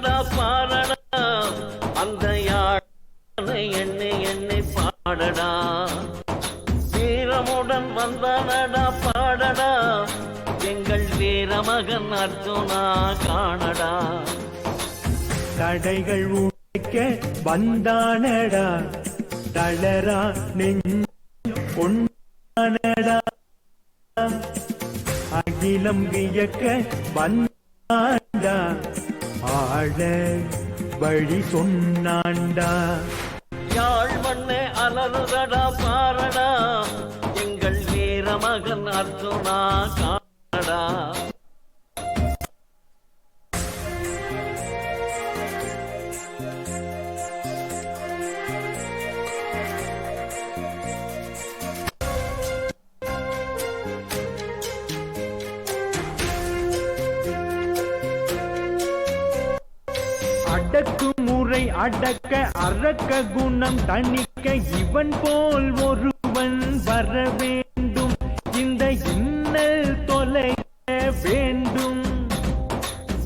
வந்தனடா பாரடா அந்த யாழை எண்ணி எண்ணி பாடடா வீரமுடன் வந்தனடா பாடடா எங்கள் வீரமகன் அர்ஜுனா காணடா தடைகள் உடைக்க வந்தானடா தளரா நெஞ்சடா அகிலம் வியக்க வந்தாண்டா ஆழ வழி சொன்னாண்டா யாழ் மண்ணே அலறுதடா பாரடா எங்கள் வீரமகன் அர்ஜுனா காணடா அடக்கு முறை அடக்க அரக்க குணம் தணிக்க இவன் போல் ஒருவன் வர வேண்டும் இந்த இன்னல் தொலைக்க வேண்டும்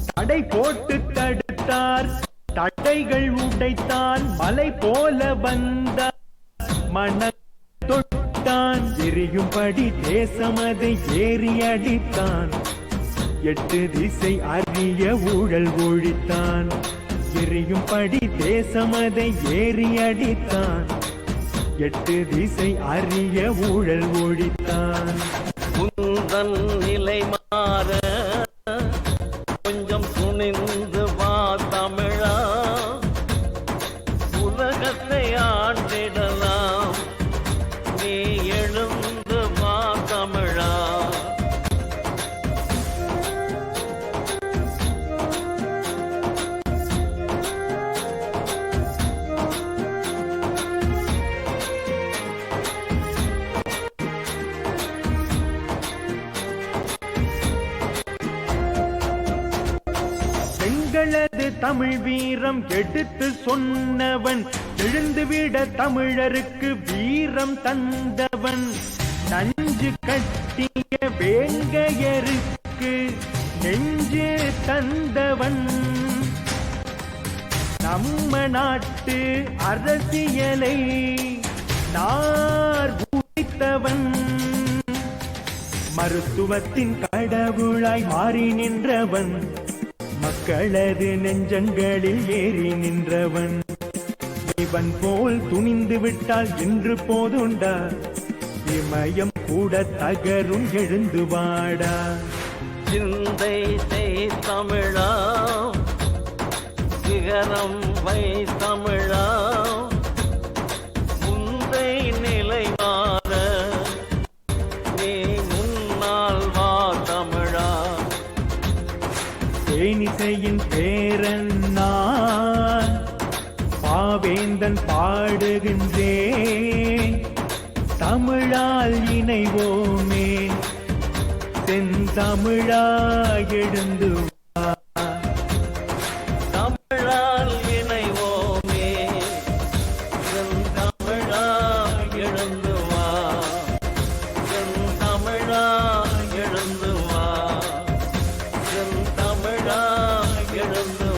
தடை போட்டு தடுத்தார் தடைகள் உடைத்தான் மலை போல வந்தார் மன தொட்டான் எரியும்படி தேசமதை ஏறி அடித்தான் 8 திசை அறிய ஊழல் ஒழித்தான் எரியும்படி தேசமதை ஏறி அடித்தான் 8 திசை அறிய ஊழல் ஒழித்தான் உந்தன் நிலை மாற கொஞ்சம் துணிந்து வா தமிழா உலகத்தை ஆண்டிடலாம் நீ எழுந்து வா தமிழா எங்களது தமிழ் வீரம் எடுத்து சொன்னவன் எழுந்துவிட தமிழருக்கு வீரம் தந்தவன் நஞ்சு கட்டிய வேங்கையருக்கு நெஞ்சு தந்தவன் நம்ம நாட்டு அரசியலை நார் உடைத்தவன் மருத்துவத்தின் கடவுளாய் மாறி நின்றவன் மக்களது நெஞ்சங்களில் ஏறி நின்றவன் இவன் போல் துணிந்து விட்டால் இன்று போதுண்டா இமயம் கூட தகரும் எழுந்து வாடா சிந்தை செய் தமிழா சிகரம் வை தமிழா முந்தை நிலை மாற நீ முன்னால் வா தமிழா தேனிசையின் பேரன் நான் பாவேந்தன் பாடுகின்றேன் தமிழால் இணைவோமே தென்தமிழா எழுந்து தமிழால் இணைவோமே தமிழா எழுந்து வா தமிழா எழுந்து வா தமிழா எழுந்து